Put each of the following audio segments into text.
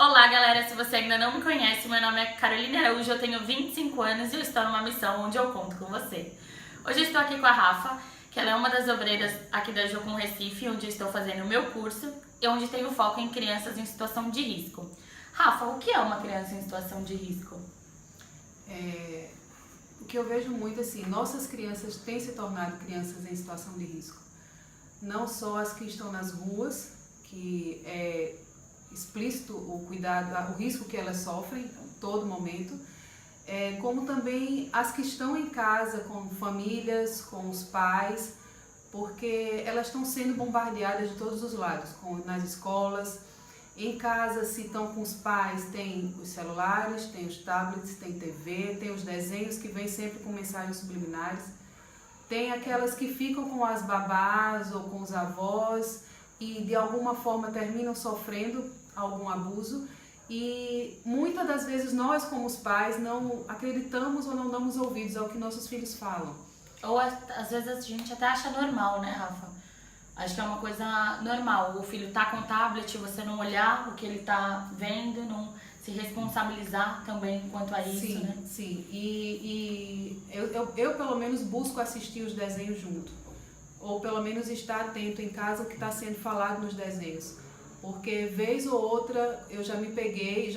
Olá galera, se você ainda não me conhece, meu nome é Carolina Araújo, eu tenho 25 anos e eu estou numa missão onde eu conto com você. Hoje eu estou aqui com a Rafa, que ela é uma das obreiras aqui da Jocum Recife, onde eu estou fazendo o meu curso e onde tenho foco em crianças em situação de risco. Rafa, o que é uma criança em situação de risco? O que eu vejo muito assim, nossas crianças têm se tornado crianças em situação de risco. Não só as que estão nas ruas, que é explícito o cuidado, o risco que elas sofrem a todo momento, como também as que estão em casa com famílias, com os pais, porque elas estão sendo bombardeadas de todos os lados, nas escolas, em casa, se estão com os pais, tem os celulares, tem os tablets, tem TV, tem os desenhos que vêm sempre com mensagens subliminares, tem aquelas que ficam com as babás ou com os avós e de alguma forma terminam sofrendo algum abuso, e muitas das vezes nós como os pais não acreditamos ou não damos ouvidos ao que nossos filhos falam. Ou às vezes a gente até acha normal, né, Rafa? Acho que é uma coisa normal. O filho tá com tablet, você não olhar o que ele tá vendo, não se responsabilizar também quanto a isso, sim, né? Sim, e eu pelo menos busco assistir os desenhos junto, ou pelo menos estar atento em casa ao que está sendo falado nos desenhos. Porque vez ou outra eu já peguei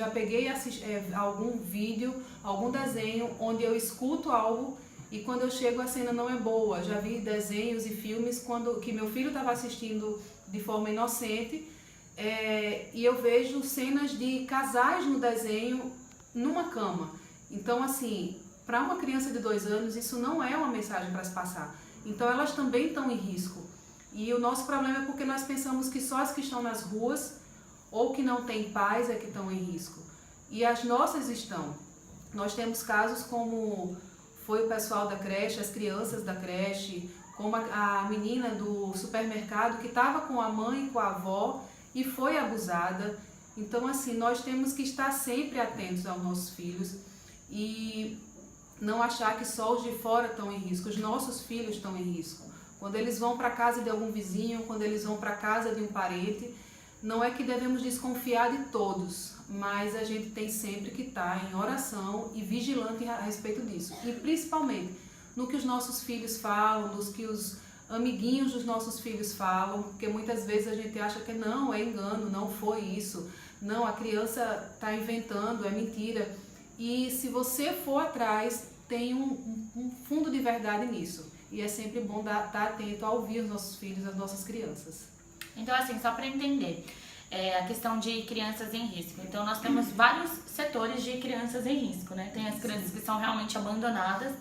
algum vídeo, algum desenho onde eu escuto algo e quando eu chego a cena não é boa. Já vi desenhos e filmes que meu filho estava assistindo de forma inocente e eu vejo cenas de casais no desenho numa cama. Então assim, para uma criança de 2 anos isso não é uma mensagem para se passar. Então elas também estão em risco. E o nosso problema é porque nós pensamos que só as que estão nas ruas ou que não têm pais é que estão em risco. E as nossas estão. Nós temos casos como foi o pessoal da creche, as crianças da creche, como a menina do supermercado que estava com a mãe e com a avó e foi abusada. Então assim, nós temos que estar sempre atentos aos nossos filhos e não achar que só os de fora estão em risco, os nossos filhos estão em risco. Quando eles vão para a casa de algum vizinho, quando eles vão para a casa de um parente, não é que devemos desconfiar de todos, mas a gente tem sempre que estar em oração e vigilante a respeito disso. E principalmente no que os nossos filhos falam, nos que os amiguinhos dos nossos filhos falam, porque muitas vezes a gente acha que não, é engano, não foi isso, não, a criança está inventando, é mentira. E se você for atrás, tem um fundo de verdade nisso. E é sempre bom estar atento a ouvir os nossos filhos, as nossas crianças. Então, assim, só para entender, a questão de crianças em risco. Então, nós temos vários setores de crianças em risco, né? Tem as crianças que são realmente abandonadas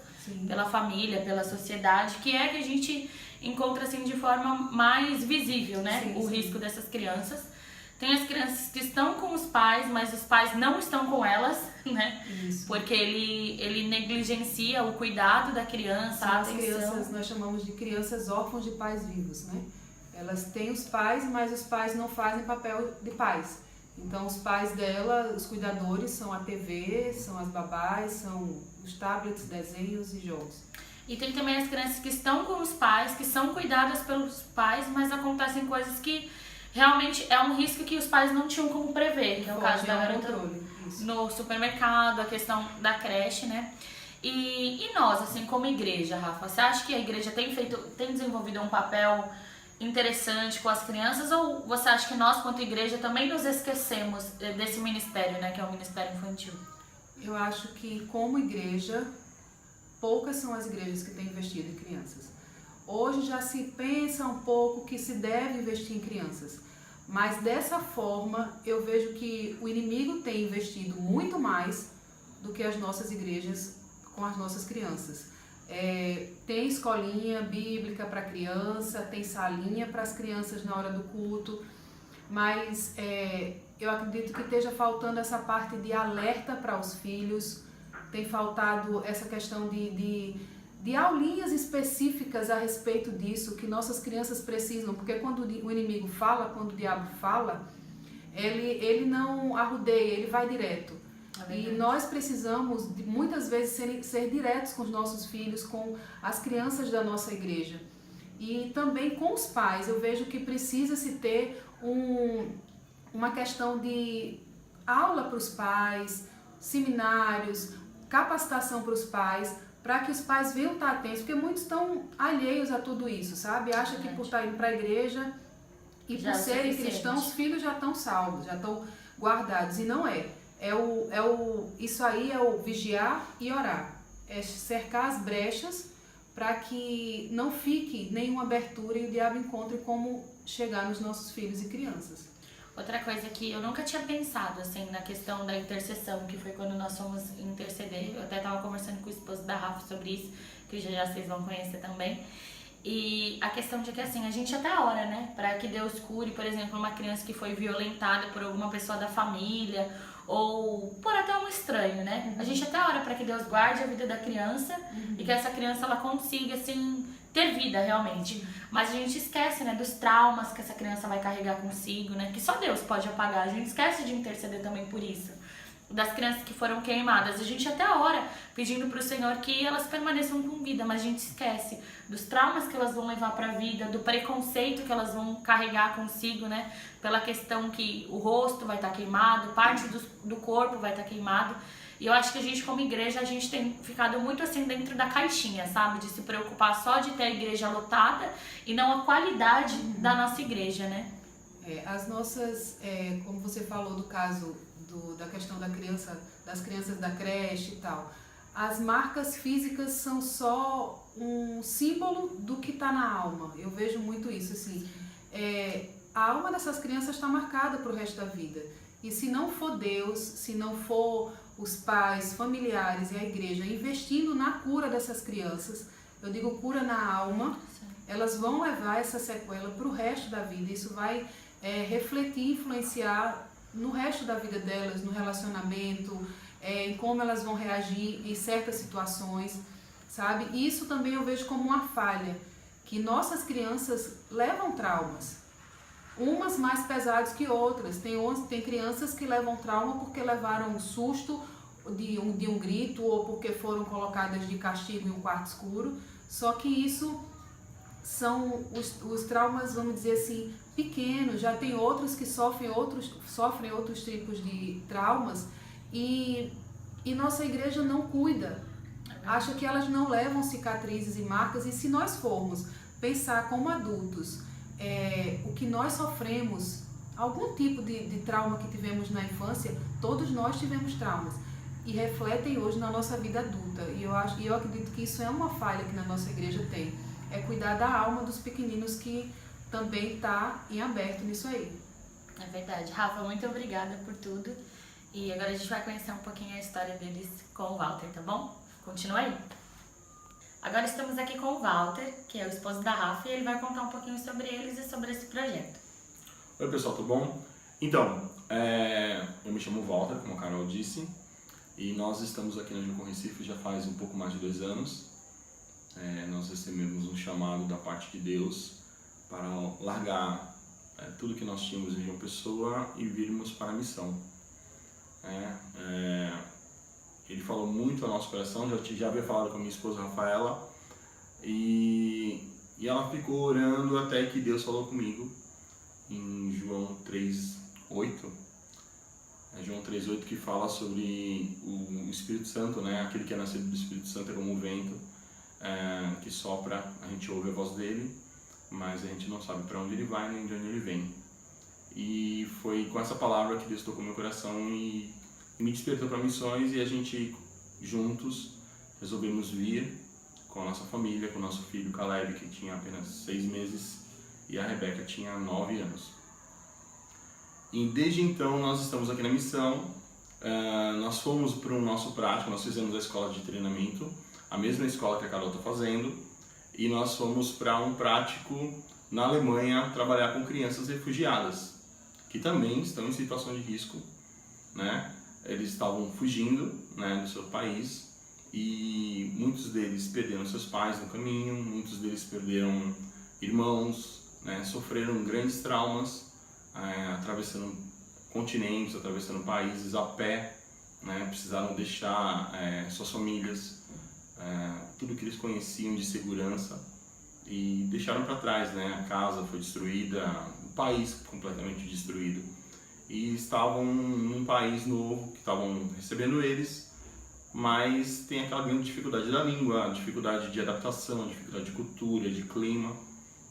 pela família, pela sociedade, que é que a gente encontra, assim, de forma mais visível, né? O risco dessas crianças. Tem as crianças que estão com os pais, mas os pais não estão com elas, né? Isso. Porque ele negligencia o cuidado da criança, a atenção. As crianças, nós chamamos de crianças órfãos de pais vivos, né? Elas têm os pais, mas os pais não fazem papel de pais. Então os pais dela, os cuidadores, são a TV, são as babás, são os tablets, desenhos e jogos. E tem também as crianças que estão com os pais, que são cuidadas pelos pais, mas acontecem coisas que realmente é um risco que os pais não tinham como prever, que é o caso da garota no supermercado, a questão da creche, né? E nós, assim, como igreja, Rafa, você acha que a igreja tem desenvolvido um papel interessante com as crianças, ou você acha que nós, quanto igreja, também nos esquecemos desse ministério, né, que é o ministério infantil? Eu acho que, como igreja, poucas são as igrejas que têm investido em crianças. Hoje já se pensa um pouco que se deve investir em crianças, mas dessa forma eu vejo que o inimigo tem investido muito mais do que as nossas igrejas com as nossas crianças. Tem escolinha bíblica para criança, tem salinha para as crianças na hora do culto, mas eu acredito que esteja faltando essa parte de alerta para os filhos, tem faltado essa questão de aulinhas específicas a respeito disso, que nossas crianças precisam, porque quando o inimigo fala, quando o diabo fala, ele não arrudeia, ele vai direto. E nós precisamos, muitas vezes, ser diretos com os nossos filhos, com as crianças da nossa igreja. E também com os pais. Eu vejo que precisa-se ter uma questão de aula para os pais, seminários, capacitação para os pais, para que os pais venham estar atentos, porque muitos estão alheios a tudo isso, sabe? Acha que por estar indo para a igreja e por serem cristãos, os filhos já estão salvos, já estão guardados, e não é. Isso aí é o vigiar e orar, é cercar as brechas para que não fique nenhuma abertura e o diabo encontre como chegar nos nossos filhos e crianças. Outra coisa que eu nunca tinha pensado, assim, na questão da intercessão, que foi quando nós fomos interceder. Eu até estava conversando com o esposo da Rafa sobre isso, que já vocês vão conhecer também. E a questão de que, assim, a gente até ora, né, para que Deus cure, por exemplo, uma criança que foi violentada por alguma pessoa da família, ou por até um estranho, né? A gente até ora para que Deus guarde a vida da criança e que essa criança ela consiga, assim, ter vida realmente. Mas a gente esquece, né, dos traumas que essa criança vai carregar consigo, né? Que só Deus pode apagar. A gente esquece de interceder também por isso. Das crianças que foram queimadas. A gente até ora pedindo para o Senhor que elas permaneçam com vida, mas a gente esquece dos traumas que elas vão levar para a vida, do preconceito que elas vão carregar consigo, né? Pela questão que o rosto vai estar queimado, parte do corpo vai estar queimado. E eu acho que a gente, como igreja, a gente tem ficado muito assim dentro da caixinha, sabe? De se preocupar só de ter a igreja lotada e não a qualidade da nossa igreja, né? As nossas, como você falou do caso da questão das crianças da creche e tal, as marcas físicas são só um símbolo do que está na alma. Eu vejo muito isso, assim. A alma dessas crianças está marcada para o resto da vida. E se não for Deus, se não for os pais, familiares e a igreja investindo na cura dessas crianças, eu digo cura na alma, elas vão levar essa sequela para o resto da vida. Isso vai refletir, influenciar no resto da vida delas, no relacionamento, em como elas vão reagir em certas situações, sabe? E isso também eu vejo como uma falha, que nossas crianças levam traumas, umas mais pesadas que outras. Tem crianças que levam trauma porque levaram um susto de um grito ou porque foram colocadas de castigo em um quarto escuro, só que isso são os traumas, vamos dizer assim, pequenos. Já tem outros que sofrem outros tipos de traumas e nossa igreja não cuida, acha que elas não levam cicatrizes e marcas. E se nós formos pensar como adultos, o que nós sofremos, algum tipo de trauma que tivemos na infância, todos nós tivemos traumas e refletem hoje na nossa vida adulta. E eu acredito que isso é uma falha que na nossa igreja tem, é cuidar da alma dos pequeninos, que também está em aberto nisso aí. É verdade. Rafa, muito obrigada por tudo. E agora a gente vai conhecer um pouquinho a história deles com o Walter, tá bom? Continua aí. Agora estamos aqui com o Walter, que é o esposo da Rafa, e ele vai contar um pouquinho sobre eles e sobre esse projeto. Oi pessoal, tudo bom? Então, eu me chamo Walter, como a Carol disse, e nós estamos aqui na Juncom Recife já faz um pouco mais de 2 anos. Nós recebemos um chamado da parte de Deus para largar tudo que nós tínhamos em João Pessoa e virmos para a missão. Ele falou muito ao nosso coração, já havia falado com a minha esposa Rafaela, e ela ficou orando até que Deus falou comigo em João 3:8. João 3:8, que fala sobre o Espírito Santo, né? Aquele que é nascido do Espírito Santo é como um vento que sopra, a gente ouve a voz dele, mas a gente não sabe para onde ele vai nem de onde ele vem. E foi com essa palavra que Deus tocou meu coração e me despertou para missões, e a gente juntos resolvemos vir com a nossa família, com o nosso filho Caleb, que tinha apenas 6 meses, e a Rebeca tinha 9 anos. E desde então nós estamos aqui na missão. Nós fomos para o nosso prático, nós fizemos a escola de treinamento, a mesma escola que a Carol está fazendo, e nós fomos para um prático na Alemanha trabalhar com crianças refugiadas, que também estão em situação de risco, né? Eles estavam fugindo, né, do seu país, e muitos deles perderam seus pais no caminho, muitos deles perderam irmãos, né, sofreram grandes traumas, atravessando continentes, atravessando países a pé, né, precisaram deixar suas famílias, tudo que eles conheciam de segurança, e deixaram para trás, né, a casa foi destruída, o país completamente destruído. e estavam num país novo, que estavam recebendo eles, mas tem aquela grande dificuldade da língua, dificuldade de adaptação, dificuldade de cultura, de clima,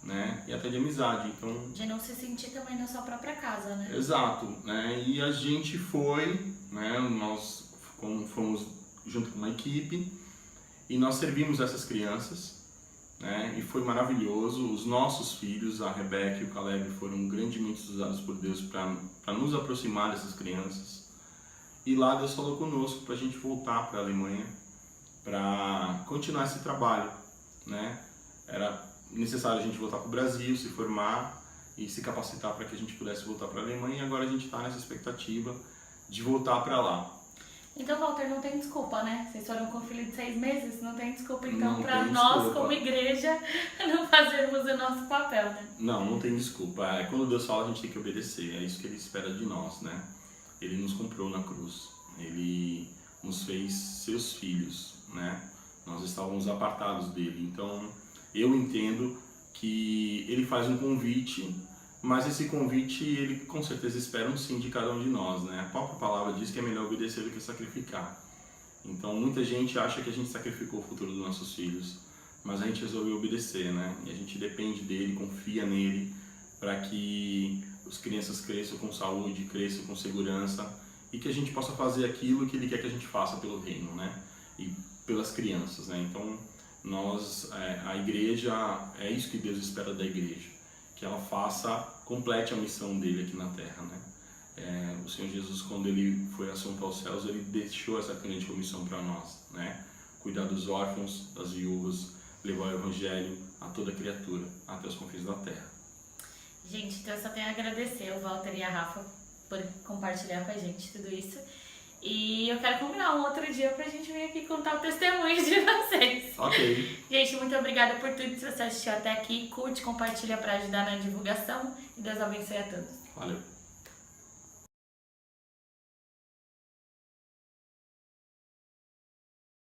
né? E até de amizade. Então, de não se sentir também na sua própria casa, né? exato, né? E a gente foi, né? Nós fomos junto com uma equipe e nós servimos essas crianças, né? E foi maravilhoso. Os nossos filhos, a Rebeca e o Caleb, foram grandemente usados por Deus para nos aproximar dessas crianças. E lá Deus falou conosco para a gente voltar para a Alemanha para continuar esse trabalho, né? Era necessário a gente voltar para o Brasil, se formar e se capacitar para que a gente pudesse voltar para a Alemanha, e agora a gente está nessa expectativa de voltar para lá. Então, Walter, não tem desculpa, né? Vocês foram com um filho de 6 meses, não tem desculpa, então, para tem nós, desculpa. como igreja, não fazermos o nosso papel, né? Não tem desculpa. Quando Deus fala, a gente tem que obedecer, é isso que Ele espera de nós, né? Ele nos comprou na cruz, Ele nos fez seus filhos, né? Nós estávamos apartados dele, então eu entendo que Ele faz um convite, mas esse convite Ele com certeza espera um sim de cada um de nós, né? A própria palavra diz que é melhor obedecer do que sacrificar. Então muita gente acha que a gente sacrificou o futuro dos nossos filhos, mas a gente resolveu obedecer, né? E a gente depende dele, confia nele, para que as crianças cresçam com saúde, cresçam com segurança e que a gente possa fazer aquilo que Ele quer que a gente faça pelo reino, né? E pelas crianças, né? Então a igreja, é isso que Deus espera da igreja, que ela complete a missão dele aqui na terra, né? O Senhor Jesus, quando Ele foi assunto aos céus, Ele deixou essa grande comissão para nós, né? Cuidar dos órfãos, das viúvas, levar o evangelho a toda criatura, até os confins da terra. Gente, então eu só tenho a agradecer o Walter e a Rafa por compartilhar com a gente tudo isso. E eu quero combinar um outro dia pra gente vir aqui contar o testemunho de vocês. Ok. Gente, muito obrigada por tudo. Se você assistiu até aqui, curte, compartilha pra ajudar na divulgação. E Deus abençoe a todos. Valeu.